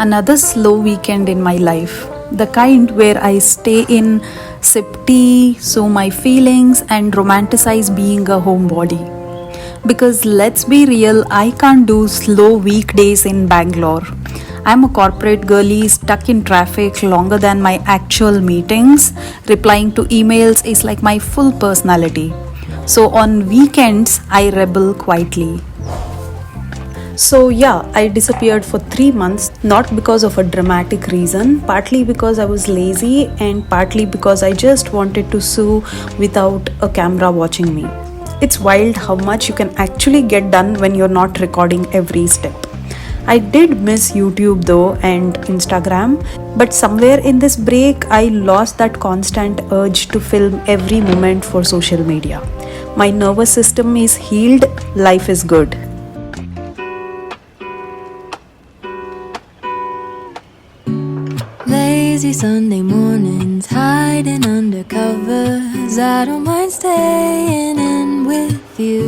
another slow weekend in my life. The kind where I stay in, sip tea, sow my feelings, and romanticize being a homebody. Because let's be real, I can't do slow weekdays in Bangalore. I'm a corporate girlie stuck in traffic longer than my actual meetings. Replying to emails is like my full personality. So on weekends, I rebel quietly. So yeah, I disappeared for 3 months, not because of a dramatic reason, partly because I was lazy and partly because I just wanted to sew without a camera watching me. It's wild how much you can actually get done when you're not recording every step. I did miss YouTube though and Instagram, but somewhere in this break I lost that constant urge to film every moment for social media. My nervous system is healed, life is good. Lazy Sunday mornings, hiding under covers. I don't mind staying in with you.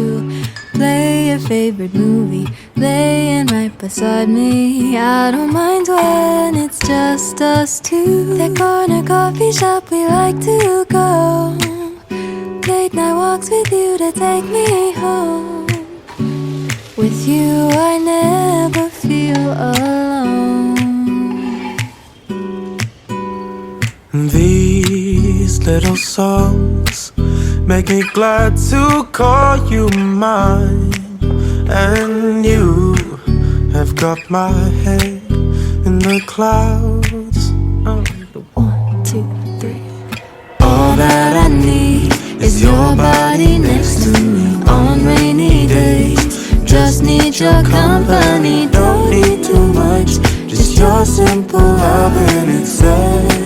Play your favorite movie, laying right beside me. I don't mind when it's just us two. That corner coffee shop we like to go. Late night walks with you to take me home. With you I never feel alone. These little songs make me glad to call you mine. And you have got my head in the clouds. 1, 2, 3. All that I need is your body next to me on rainy days. Just need your company, don't need too much. Just your simple love and it's everything.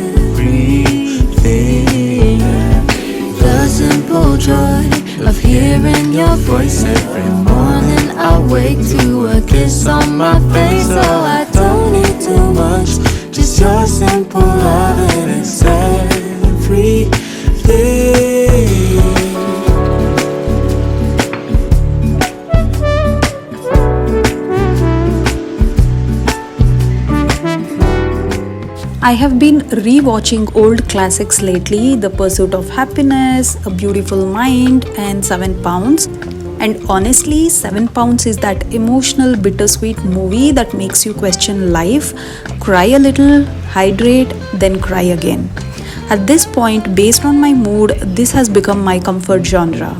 The simple joy of hearing your voice every morning. I wake to a kiss on my face. Oh, I don't need too much. Just your simple love and it's everything. I have been re-watching old classics lately, The Pursuit of Happiness, A Beautiful Mind, and 7 Pounds. And honestly, 7 Pounds is that emotional, bittersweet movie that makes you question life, cry a little, hydrate, then cry again. At this point, based on my mood, this has become my comfort genre.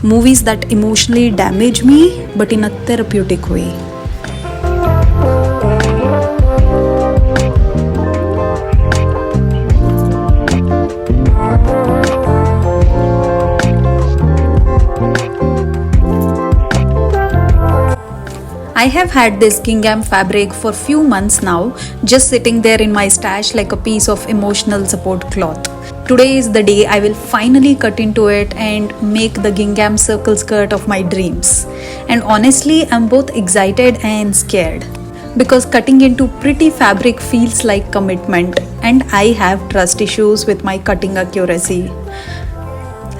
Movies that emotionally damage me, but in a therapeutic way. I have had this gingham fabric for few months now, just sitting there in my stash like a piece of emotional support cloth. Today is the day I will finally cut into it and make the gingham circle skirt of my dreams. And honestly, I'm both excited and scared. Because cutting into pretty fabric feels like commitment, and I have trust issues with my cutting accuracy.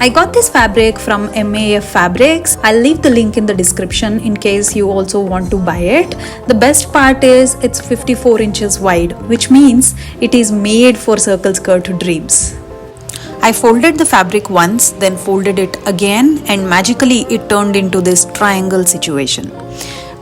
I got this fabric from MAF Fabrics. I'll leave the link in the description in case you also want to buy it. The best part is it's 54 inches wide, which means it is made for circle skirt dreams. I folded the fabric once, then folded it again, and magically it turned into this triangle situation.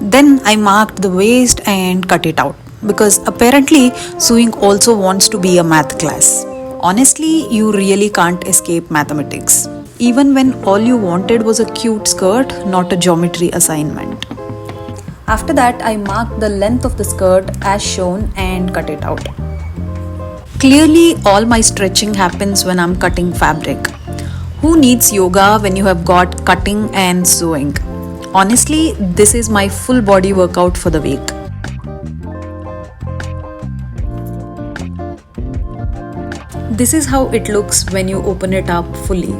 Then I marked the waist and cut it out, because apparently sewing also wants to be a math class. Honestly, you really can't escape mathematics, even when all you wanted was a cute skirt, not a geometry assignment. After that, I marked the length of the skirt as shown and cut it out. Clearly, all my stretching happens when I'm cutting fabric. Who needs yoga when you have got cutting and sewing? Honestly, this is my full body workout for the week. This is how it looks when you open it up fully.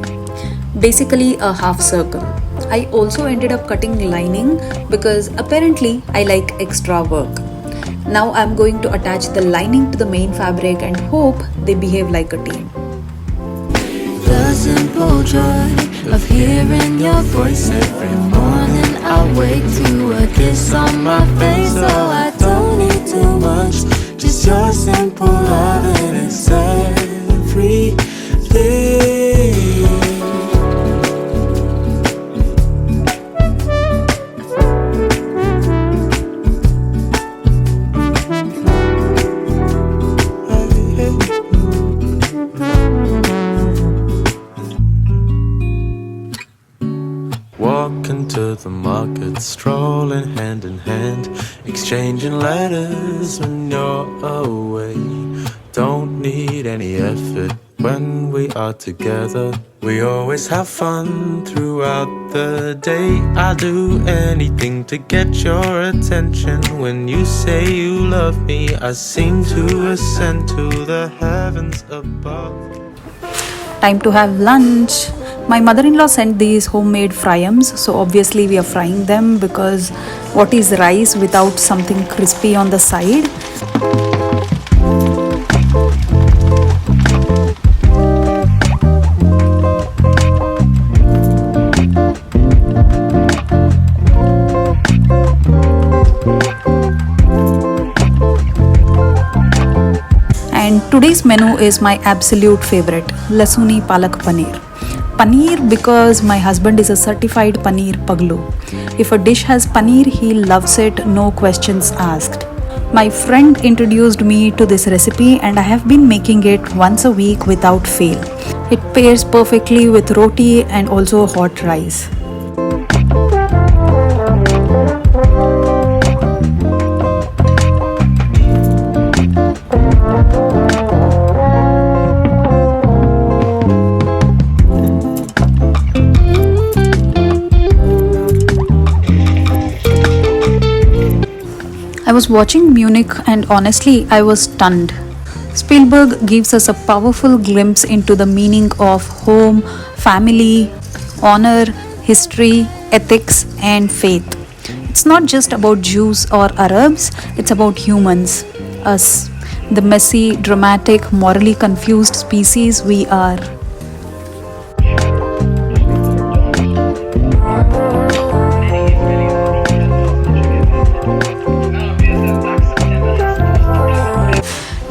Basically a half circle. I also ended up cutting lining because apparently I like extra work. Now I'm going to attach the lining to the main fabric and hope they behave like a team. The simple joy of hearing your voice every morning. I wake to a kiss on my face. So I don't need too much, just your simple love and it's everything. Walking to the market, strolling hand in hand, exchanging letters when you're away. Don't need any effort when we are together. We always have fun throughout the day. I'll do anything to get your attention. When you say you love me, I seem to ascend to the heavens above. Time to have lunch. My mother-in-law sent these homemade fryams, so obviously we are frying them because what is rice without something crispy on the side? And today's menu is my absolute favorite, Lasuni Palak Paneer. Paneer because my husband is a certified paneer paglu. If a dish has paneer, he loves it, no questions asked. My friend introduced me to this recipe and I have been making it once a week without fail. It pairs perfectly with roti and also hot rice. I was watching Munich and honestly I was stunned. Spielberg gives us a powerful glimpse into the meaning of home, family, honor, history, ethics and faith. It's not just about Jews or Arabs, it's about humans, us, the messy, dramatic, morally confused species we are.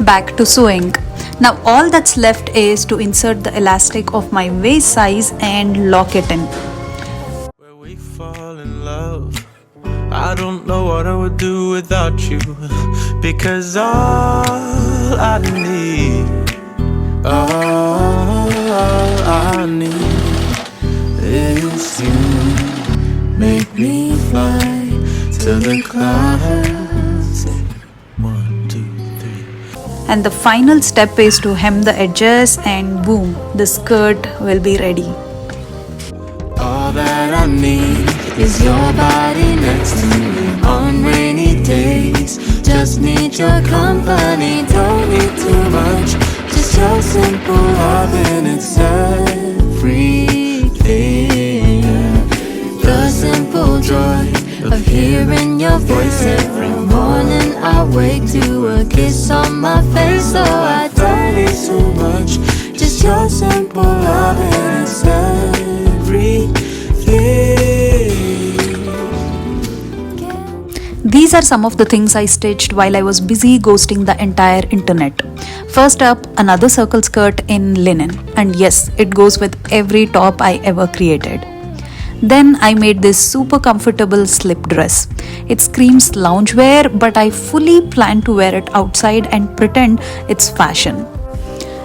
Back to sewing. Now all that's left is to insert the elastic of my waist size and lock it in. Where we fall in love, I don't know what I would do without you, because all I need is you. Make me fly to the clouds. 1, 2, 3. And the final step is to hem the edges and boom, the skirt will be ready. All that I need is your body next to me on rainy days. Just need your company, don't need too much, just your simple love and it's everything. The simple joy of hearing your voice every morning. I wake to a kiss on my face, so I don't need too much, just your simple love and it's everything. These are some of the things I stitched while I was busy ghosting the entire internet. First up, another circle skirt in linen, and yes, it goes with every top I ever created. Then I made this super comfortable slip dress. It screams loungewear, but I fully plan to wear it outside and pretend it's fashion.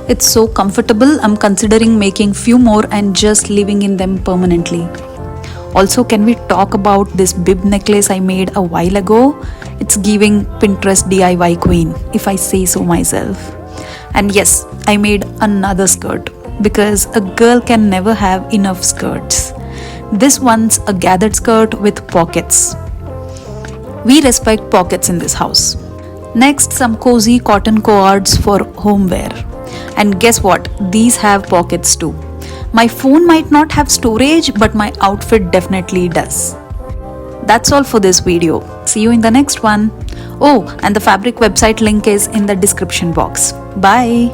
It's so comfortable, I'm considering making few more and just living in them permanently. Also, can we talk about this bib necklace I made a while ago? It's giving Pinterest DIY queen, if I say so myself. And yes, I made another skirt because a girl can never have enough skirts. This one's a gathered skirt with pockets. We respect pockets in this house. Next, some cozy cotton co-ords for home wear. And guess what? These have pockets too. My phone might not have storage, but my outfit definitely does. That's all for this video. See you in the next one. Oh, and the fabric website link is in the description box. Bye.